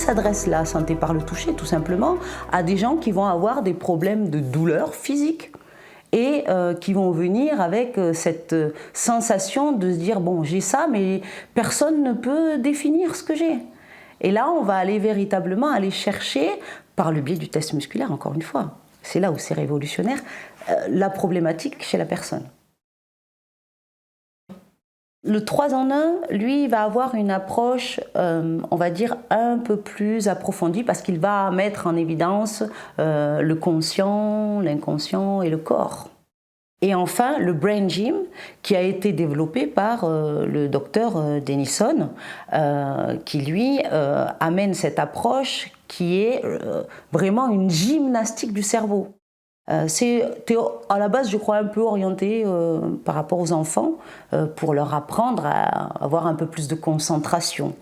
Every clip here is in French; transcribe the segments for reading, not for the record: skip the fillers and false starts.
s'adresse la santé par le toucher tout simplement à des gens qui vont avoir des problèmes de douleur physique et qui vont venir avec cette sensation de se dire bon, j'ai ça mais personne ne peut définir ce que j'ai. Et là on va aller véritablement aller chercher par le biais du test musculaire, encore une fois, c'est là où c'est révolutionnaire, la problématique chez la personne. Le 3 en 1, lui, va avoir une approche, on va dire, un peu plus approfondie parce qu'il va mettre en évidence le conscient, l'inconscient et le corps. Et enfin, le Brain Gym, qui a été développé par le docteur Denison, qui lui amène cette approche qui est vraiment une gymnastique du cerveau. C'est à la base, je crois, un peu orienté par rapport aux enfants pour leur apprendre à avoir un peu plus de concentration.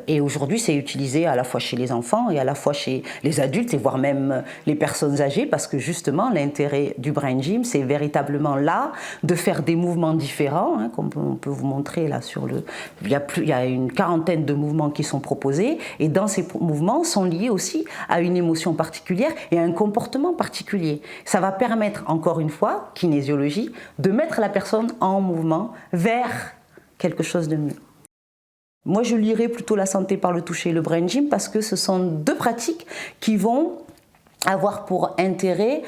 Et aujourd'hui, c'est utilisé à la fois chez les enfants et à la fois chez les adultes et voire même les personnes âgées parce que justement, l'intérêt du Brain Gym, c'est véritablement là de faire des mouvements différents, hein, comme on peut vous montrer là sur le... Il y a une quarantaine de mouvements qui sont proposés et dans ces mouvements sont liés aussi à une émotion particulière et à un comportement particulier. Ça va permettre, encore une fois, kinésiologie, de mettre la personne en mouvement vers quelque chose de mieux. Moi, je lirais plutôt la santé par le toucher et le Brain Gym parce que ce sont deux pratiques qui vont avoir pour intérêt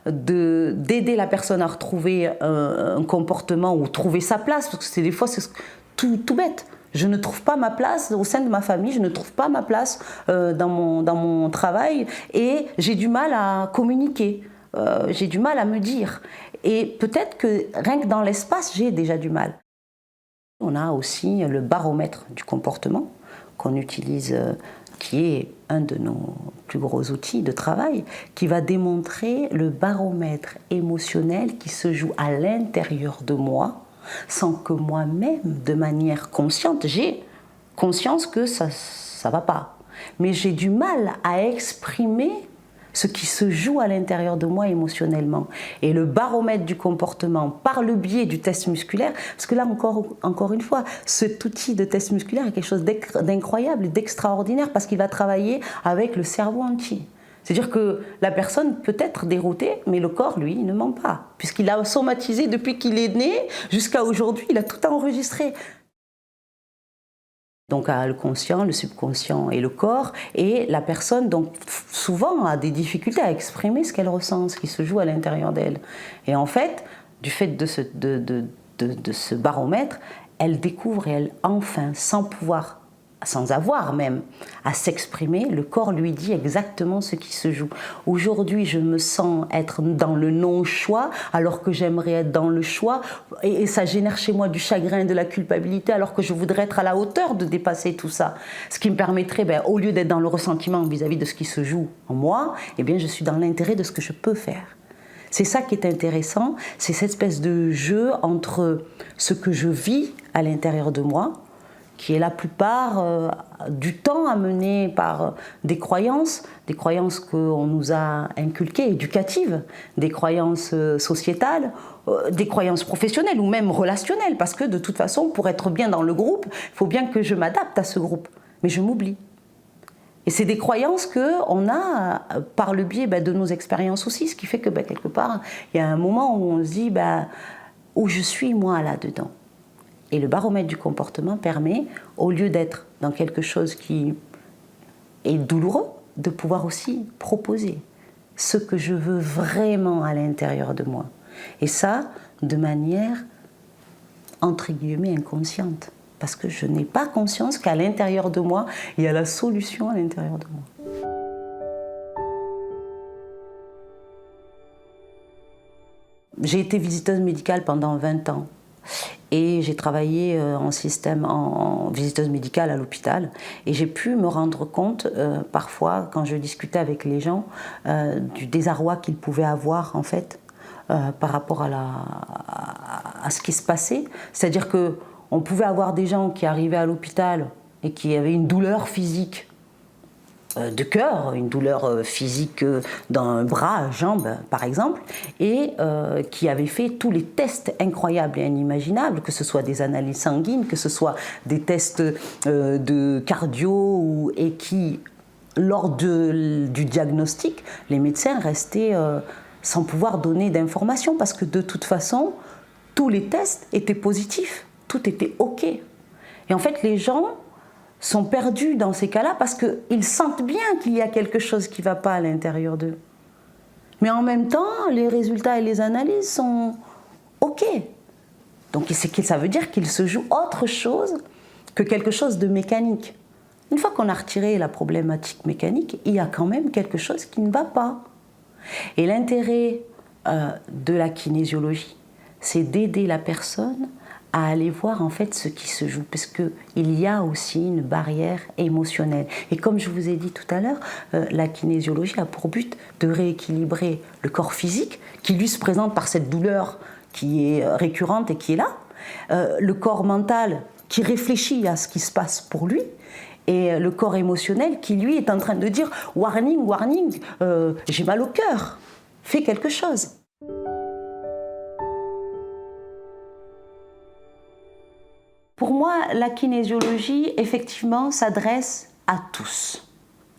d'aider la personne à retrouver un comportement ou trouver sa place, parce que des fois c'est tout bête. Je ne trouve pas ma place au sein de ma famille, je ne trouve pas ma place dans mon travail et j'ai du mal à communiquer, j'ai du mal à me dire. Et peut-être que rien que dans l'espace, j'ai déjà du mal. On a aussi le baromètre du comportement qu'on utilise, qui est un de nos plus gros outils de travail, qui va démontrer le baromètre émotionnel qui se joue à l'intérieur de moi, sans que moi-même, de manière consciente, j'ai conscience que ça ne va pas. Mais j'ai du mal à exprimer ce qui se joue à l'intérieur de moi émotionnellement. Et le baromètre du comportement par le biais du test musculaire, parce que là encore une fois, cet outil de test musculaire est quelque chose d'incroyable, d'extraordinaire, parce qu'il va travailler avec le cerveau entier. C'est-à-dire que la personne peut être déroutée, mais le corps, lui, ne ment pas. Puisqu'il a somatisé depuis qu'il est né jusqu'à aujourd'hui, il a tout enregistré. Donc le conscient, le subconscient et le corps, et la personne donc souvent a des difficultés à exprimer ce qu'elle ressent, ce qui se joue à l'intérieur d'elle. Et en fait, du fait de ce baromètre, elle découvre et elle enfin, sans avoir même à s'exprimer, le corps lui dit exactement ce qui se joue. Aujourd'hui, je me sens être dans le non-choix alors que j'aimerais être dans le choix et ça génère chez moi du chagrin, de la culpabilité alors que je voudrais être à la hauteur de dépasser tout ça. Ce qui me permettrait, au lieu d'être dans le ressentiment vis-à-vis de ce qui se joue en moi, eh bien, je suis dans l'intérêt de ce que je peux faire. C'est ça qui est intéressant, c'est cette espèce de jeu entre ce que je vis à l'intérieur de moi, qui est la plupart du temps amené par des croyances qu'on nous a inculquées, éducatives, des croyances sociétales, des croyances professionnelles ou même relationnelles, parce que de toute façon, pour être bien dans le groupe, il faut bien que je m'adapte à ce groupe, mais je m'oublie. Et c'est des croyances qu'on a par le biais de nos expériences aussi, ce qui fait que quelque part, il y a un moment où on se dit où je suis moi là-dedans. Et le baromètre du comportement permet, au lieu d'être dans quelque chose qui est douloureux, de pouvoir aussi proposer ce que je veux vraiment à l'intérieur de moi. Et ça, de manière, entre guillemets, inconsciente. Parce que je n'ai pas conscience qu'à l'intérieur de moi, il y a la solution à l'intérieur de moi. J'ai été visiteuse médicale pendant 20 ans. Et j'ai travaillé en visiteuse médicale à l'hôpital et j'ai pu me rendre compte parfois quand je discutais avec les gens du désarroi qu'ils pouvaient avoir en fait par rapport à ce qui se passait. C'est-à-dire qu'on pouvait avoir des gens qui arrivaient à l'hôpital et qui avaient une douleur physique de cœur, une douleur physique dans un bras, jambe par exemple, et qui avait fait tous les tests incroyables et inimaginables, que ce soit des analyses sanguines, que ce soit des tests de cardio, et qui, lors du diagnostic, les médecins restaient sans pouvoir donner d'informations, parce que de toute façon, tous les tests étaient positifs, tout était OK. Et en fait, les gens sont perdus dans ces cas-là parce qu'ils sentent bien qu'il y a quelque chose qui ne va pas à l'intérieur d'eux. Mais en même temps, les résultats et les analyses sont OK. Donc ça veut dire qu'il se joue autre chose que quelque chose de mécanique. Une fois qu'on a retiré la problématique mécanique, il y a quand même quelque chose qui ne va pas. Et l'intérêt de la kinésiologie, c'est d'aider la personne à aller voir en fait ce qui se joue, parce qu'il y a aussi une barrière émotionnelle. Et comme je vous ai dit tout à l'heure, la kinésiologie a pour but de rééquilibrer le corps physique, qui lui se présente par cette douleur qui est récurrente et qui est là, le corps mental qui réfléchit à ce qui se passe pour lui, et le corps émotionnel qui lui est en train de dire « warning, warning, j'ai mal au cœur, fais quelque chose ». Pour moi, la kinésiologie, effectivement, s'adresse à tous.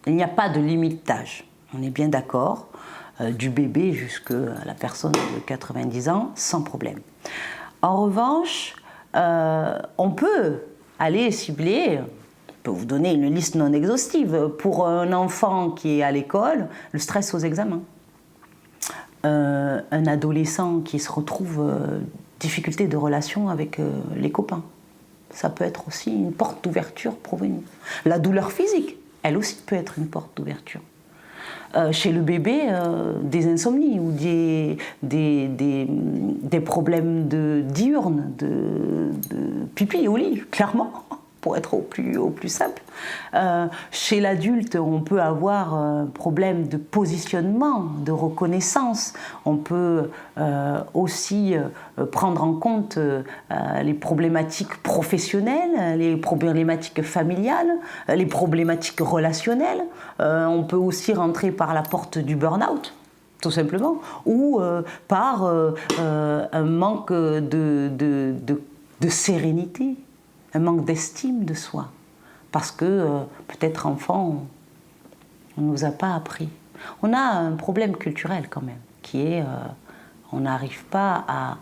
Il n'y a pas de limite d'âge. On est bien d'accord, du bébé jusqu'à la personne de 90 ans, sans problème. En revanche, on peut aller cibler, je peux vous donner une liste non exhaustive, pour un enfant qui est à l'école, le stress aux examens. Un adolescent qui se retrouve difficulté de relation avec les copains. Ça peut être aussi une porte d'ouverture pour venir. La douleur physique, elle aussi peut être une porte d'ouverture. Chez le bébé, des insomnies ou des problèmes diurnes, de pipi au lit, clairement, pour être au plus simple. Chez l'adulte, on peut avoir un problème de positionnement, de reconnaissance. On peut aussi prendre en compte les problématiques professionnelles, les problématiques familiales, les problématiques relationnelles. On peut aussi rentrer par la porte du burn-out, tout simplement, ou par un manque de sérénité, un manque d'estime de soi, parce que peut-être enfant, on ne nous a pas appris. On a un problème culturel quand même, qui est on n'arrive pas à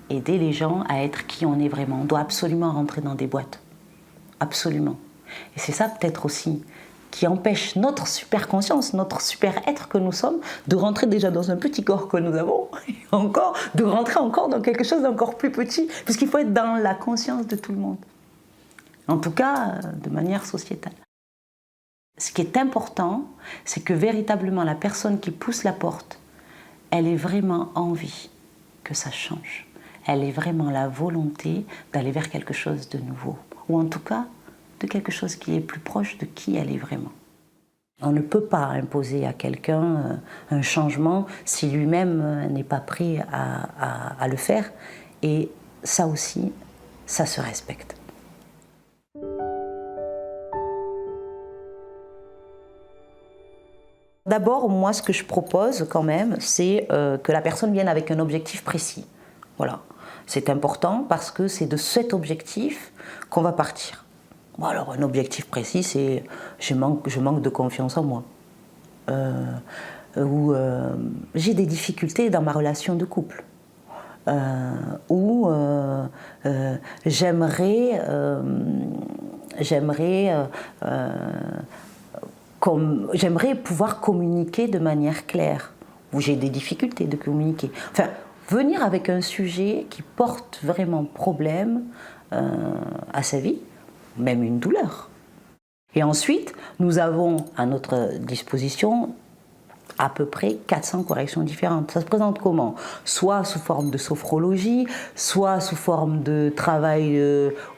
aider les gens à être qui on est vraiment. On doit absolument rentrer dans des boîtes, absolument. Et c'est ça peut-être aussi qui empêche notre super conscience, notre super être que nous sommes, de rentrer déjà dans un petit corps que nous avons, et encore, de rentrer encore dans quelque chose d'encore plus petit, puisqu'il faut être dans la conscience de tout le monde. En tout cas, de manière sociétale. Ce qui est important, c'est que véritablement la personne qui pousse la porte, elle ait vraiment envie que ça change. Elle ait vraiment la volonté d'aller vers quelque chose de nouveau, ou en tout cas, de quelque chose qui est plus proche de qui elle est vraiment. On ne peut pas imposer à quelqu'un un changement si lui-même n'est pas prêt à le faire. Et ça aussi, ça se respecte. D'abord, moi, ce que je propose quand même, c'est que la personne vienne avec un objectif précis. Voilà. C'est important parce que c'est de cet objectif qu'on va partir. Bon, alors, un objectif précis, c'est je manque de confiance en moi. Ou j'ai des difficultés dans ma relation de couple. Ou j'aimerais pouvoir communiquer de manière claire. Ou j'ai des difficultés de communiquer. Enfin, venir avec un sujet qui porte vraiment problème à sa vie, même une douleur. Et ensuite, nous avons à notre disposition à peu près 400 corrections différentes. Ça se présente comment? Soit sous forme de sophrologie, soit sous forme de travail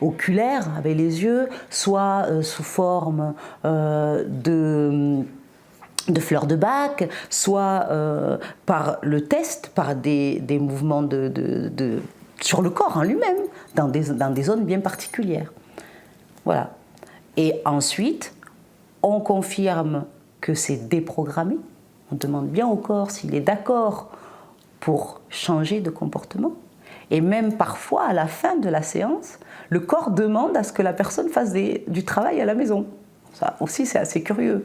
oculaire avec les yeux, soit sous forme de fleurs de Bach, soit par le test, par des mouvements sur le corps en lui-même, dans des zones bien particulières. Voilà. Et ensuite, On confirme que c'est déprogrammé. On demande bien au corps s'il est d'accord pour changer de comportement. Et même parfois, à la fin de la séance, le corps demande à ce que la personne fasse du travail à la maison. Ça aussi, c'est assez curieux.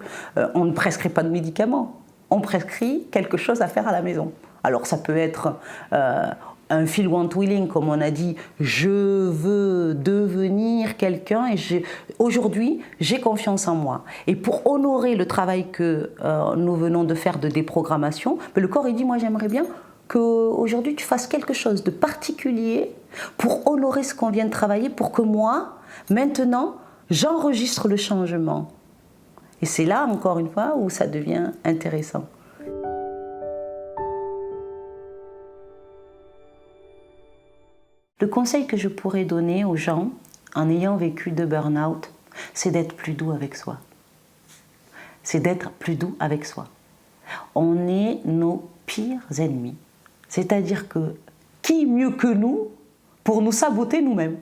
On ne prescrit pas de médicaments. On prescrit quelque chose à faire à la maison. Alors ça peut être un feel want willing, comme on a dit, je veux devenir quelqu'un et aujourd'hui j'ai confiance en moi. Et pour honorer le travail que nous venons de faire de déprogrammation, le corps il dit moi j'aimerais bien qu'aujourd'hui tu fasses quelque chose de particulier pour honorer ce qu'on vient de travailler, pour que moi, maintenant, j'enregistre le changement. Et c'est là, encore une fois, où ça devient intéressant. Le conseil que je pourrais donner aux gens, en ayant vécu de burn-out, c'est d'être plus doux avec soi. C'est d'être plus doux avec soi. On est nos pires ennemis. C'est-à-dire que qui mieux que nous pour nous saboter nous-mêmes?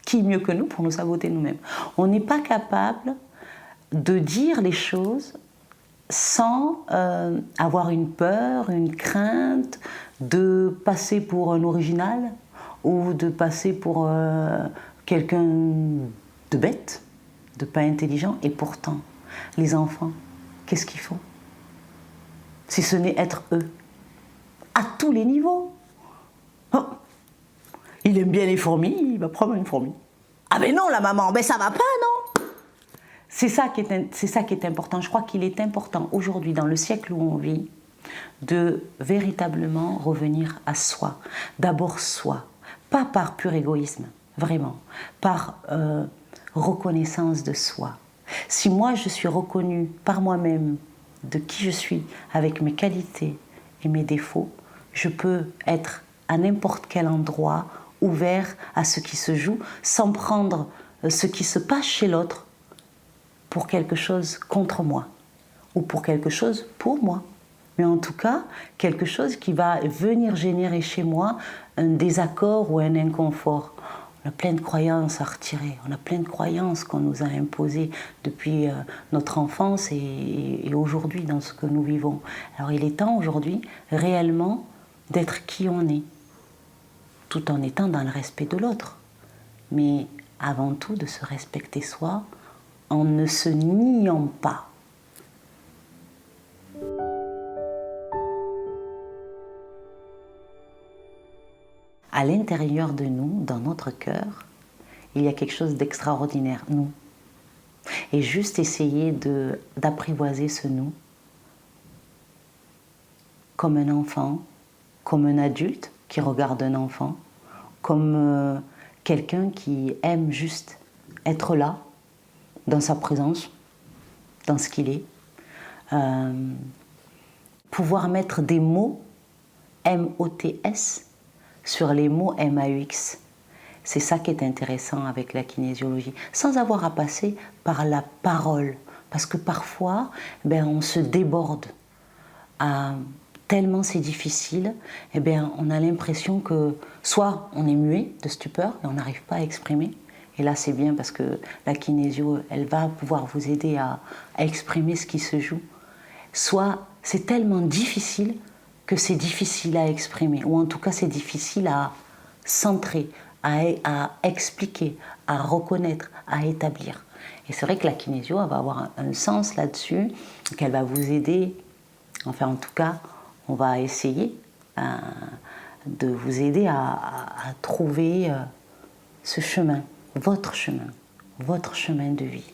Qui mieux que nous pour nous saboter nous-mêmes? On n'est pas capable de dire les choses sans avoir une peur, une crainte de passer pour un original ou de passer pour quelqu'un de bête, de pas intelligent. Et pourtant, les enfants, qu'est-ce qu'ils font? Si ce n'est être eux, à tous les niveaux. Oh, il aime bien les fourmis, il va prendre une fourmi. Ah mais non la maman, mais ça va pas non? C'est ça qui est important. Je crois qu'il est important aujourd'hui, dans le siècle où on vit, de véritablement revenir à soi. D'abord soi, pas par pur égoïsme, vraiment, par reconnaissance de soi. Si moi je suis reconnue par moi-même de qui je suis, avec mes qualités et mes défauts, je peux être à n'importe quel endroit ouvert à ce qui se joue, sans prendre ce qui se passe chez l'autre pour quelque chose contre moi, ou pour quelque chose pour moi. Mais en tout cas, quelque chose qui va venir générer chez moi un désaccord ou un inconfort. On a plein de croyances à retirer, on a plein de croyances qu'on nous a imposées depuis notre enfance et aujourd'hui dans ce que nous vivons. Alors il est temps aujourd'hui réellement d'être qui on est, tout en étant dans le respect de l'autre. Mais avant tout de se respecter soi en ne se niant pas. À l'intérieur de nous, dans notre cœur, il y a quelque chose d'extraordinaire, nous. Et juste essayer d'apprivoiser ce nous comme un enfant, comme un adulte qui regarde un enfant, comme quelqu'un qui aime juste être là, dans sa présence, dans ce qu'il est. Pouvoir mettre des mots, M-O-T-S, sur les mots M-A-U-X. C'est ça qui est intéressant avec la kinésiologie, sans avoir à passer par la parole. Parce que parfois, on se déborde. Tellement c'est difficile, on a l'impression que soit on est muet de stupeur et on n'arrive pas à exprimer. Et là, c'est bien parce que la kinésio, elle va pouvoir vous aider à exprimer ce qui se joue. Soit c'est tellement difficile que c'est difficile à exprimer, ou en tout cas c'est difficile à centrer, à expliquer, à reconnaître, à établir. Et c'est vrai que la kinésio elle va avoir un sens là-dessus, qu'elle va vous aider, enfin en tout cas, on va essayer de vous aider à trouver ce chemin, votre chemin de vie.